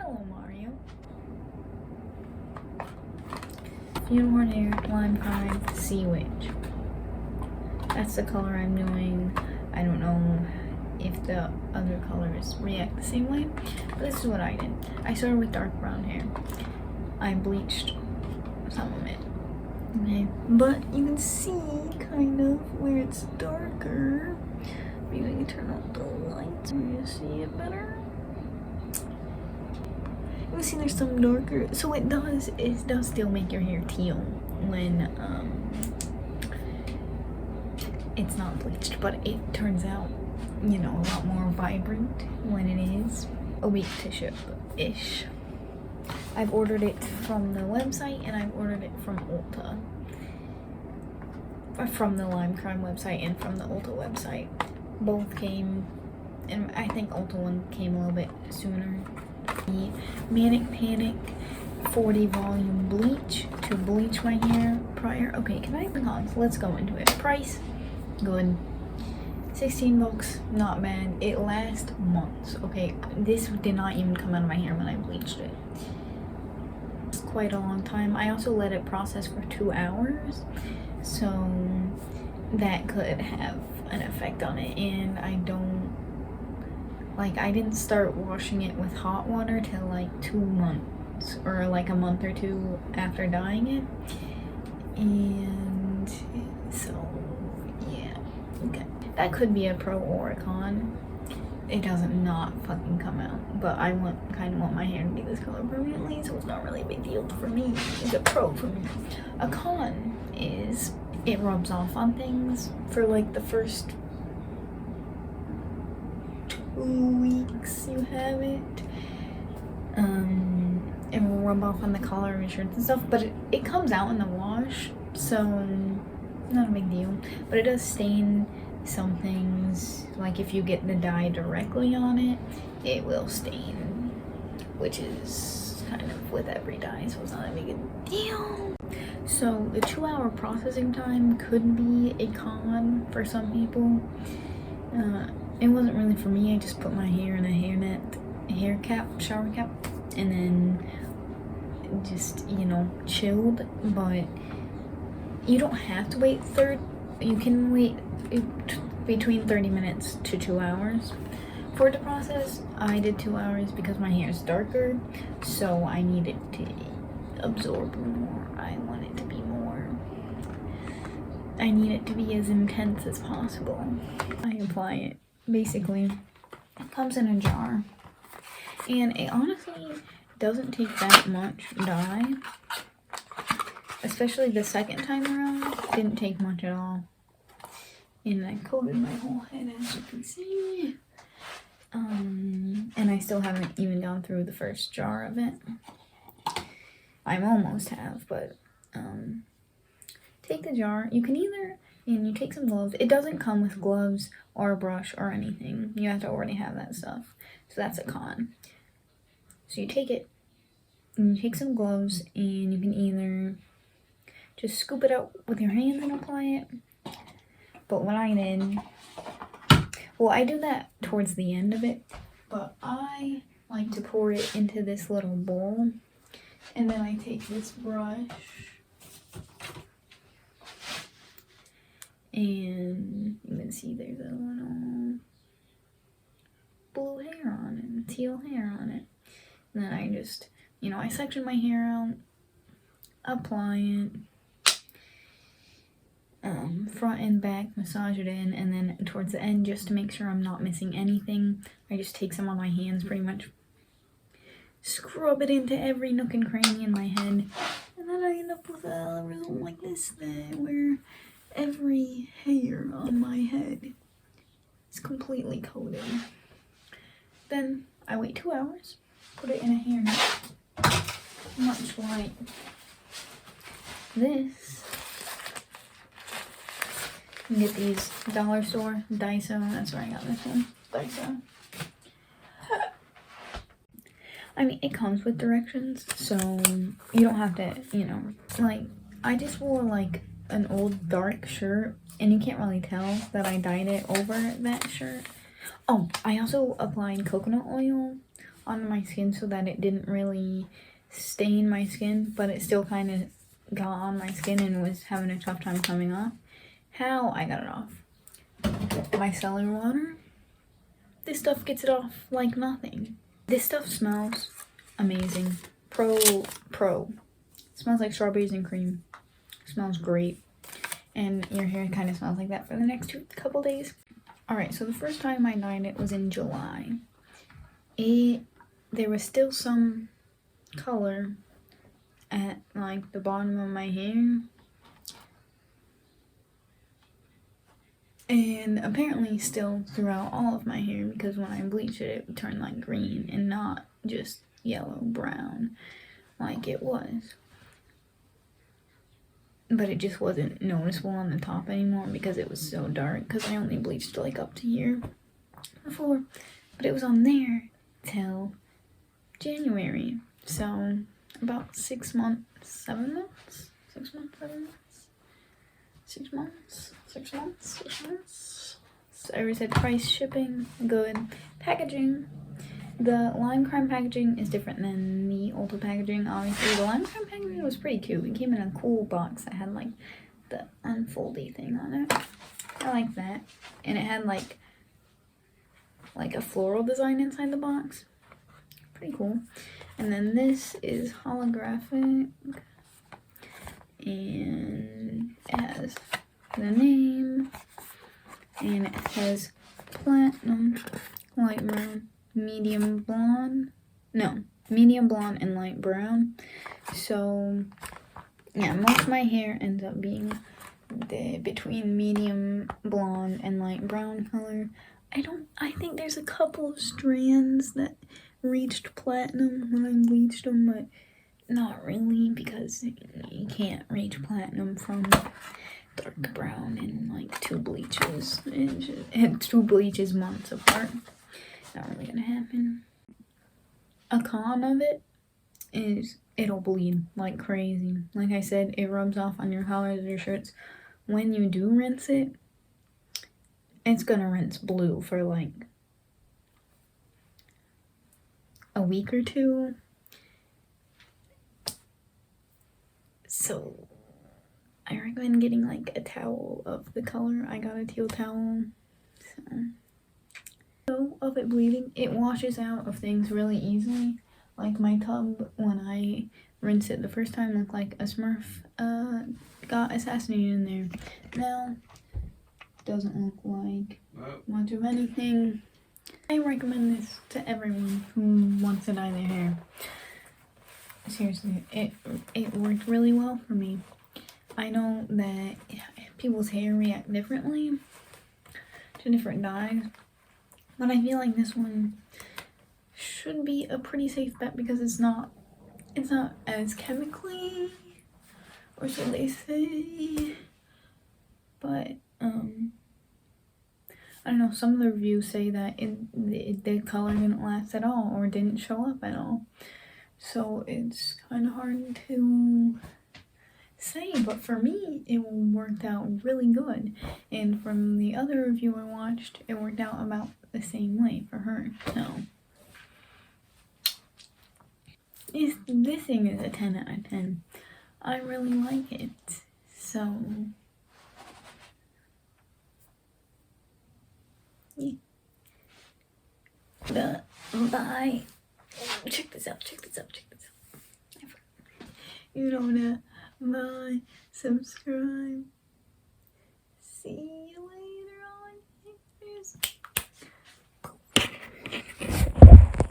Hello, Mario. Funeral Hair, Lime Crime, Sea Witch. That's the color I'm doing. I don't know if the other colors react the same way, but this is what I did. I started with dark brown hair. I bleached some of it. Okay, but you can see kind of where it's darker. Maybe I can turn off the lights so you see it better. You can see there's some darker, so it does still make your hair teal when it's not bleached, but it turns out, you know, a lot more vibrant when it is a week to ship-ish. I've ordered it from the website and I've ordered it from Ulta. From the Lime Crime website and from the Ulta website. Both came, and I think Ulta one came a little bit sooner. The Manic Panic 40 volume bleach to bleach my hair prior. Okay, can I click on? Let's go into it. Price, good. 16 bucks, not bad. It lasts months. Okay, this did not even come out of my hair when I bleached it. It's quite a long time. I also let it process for 2 hours, so that could have an effect on it. And I didn't start washing it with hot water till like 2 months or like a month or two after dyeing it. And so yeah, okay, that could be a pro or a con. It doesn't not fucking come out, but I kind of want my hair to be this color permanently, so it's not really a big deal for me. It's a pro for me. A con is it rubs off on things for like the first 2 weeks you have it. It will rub off on the collar of your shirts and stuff, but it comes out in the wash, so not a big deal. But it does stain some things, like if you get the dye directly on it, it will stain, which is kind of with every dye, so it's not a big deal. So the 2-hour processing time could be a con for some people. It wasn't really for me. I just put my hair in a hair cap, shower cap, and then just, you know, chilled. But you don't have to wait you can wait between 30 minutes to 2 hours for it to process. I did 2 hours because my hair is darker, so I needed to absorb more. I need it to be as intense as possible. I apply it. Basically, it comes in a jar, and it honestly doesn't take that much dye. Especially the second time around, didn't take much at all. And I coated my whole head, as you can see. And I still haven't even gone through the first jar of it. I almost have, but take the jar. You can either, and you take some gloves. It doesn't come with gloves or a brush or anything. You have to already have that stuff. So that's a con. So you take it, and you take some gloves, and you can either just scoop it out with your hands and apply it. But what I did, well, I do that towards the end of it, but I like to pour it into this little bowl, and then I take this brush, and you can see there's a little blue hair on it, teal hair on it. And then I just, you know, I section my hair out, apply it, front and back, massage it in, and then towards the end, just to make sure I'm not missing anything, I just take some on my hands, pretty much scrub it into every nook and cranny in my head, and then I end up with a result like this, where every hair on my head is completely coated. Then I wait 2 hours, put it in a hair net, much like this. You can get these dollar store, Daiso, that's where I got this one, Daiso. I mean, it comes with directions, so you don't have to, you know, like, I just wore like an old dark shirt, and you can't really tell that I dyed it over that shirt. Oh, I also applied coconut oil on my skin so that it didn't really stain my skin, but it still kind of got on my skin and was having a tough time coming off. How I got it off? Micellar water. This stuff gets it off like nothing. This stuff smells amazing. Pro. Smells like strawberries and cream. Smells great. And your hair kind of smells like that for the next couple days. Alright, so the first time I dyed it was in July. There was still some color at like the bottom of my hair. And apparently still throughout all of my hair, because when I bleached it, it would turn like green and not just yellow brown like it was. But it just wasn't noticeable on the top anymore because it was so dark, because I only bleached like up to here before. But it was on there till January. So about 6 months, 7 months? 6 months, 7 months? 6 months? 6 months? 6 months? So I already said price, shipping, good. Packaging. The lime crime packaging is different than the Ulta packaging, obviously. The lime crime packaging was pretty cute. It came in a cool box that had like the unfoldy thing on it. I like that. And it had like a floral design inside the box. Pretty cool. And then this is holographic. And it has the name. And it has platinum, light brown, medium blonde and light brown. So yeah, most of my hair ends up being between medium blonde and light brown color. I think there's a couple of strands that reached platinum when I bleached them, but not really, because you can't reach platinum from dark brown in like 2 bleaches. And 2 bleaches months apart. Not really gonna happen. A con of it is it'll bleed like crazy. Like I said, it rubs off on your collars of your shirts. When you do rinse it, it's gonna rinse blue for like a week or 2. So I recommend getting like a towel of the color. I got a teal towel. So of it bleeding, it washes out of things really easily. Like my tub, when I rinsed it the first time, looked like a Smurf got assassinated in there. Now, doesn't look like much of anything. I recommend this to everyone who wants to dye their hair. Seriously, it worked really well for me. I know that people's hair react differently to different dyes, but I feel like this one should be a pretty safe bet because it's not as chemically, or so they say. But I don't know, some of the reviews say that the color didn't last at all or didn't show up at all. So it's kind of hard to say, but for me, it worked out really good. And from the other review I watched, it worked out about the same way for her. So this thing is a 10 out of 10. I really like it. So yeah. Bye. Check this out. You know that. Bye. Subscribe. See you later.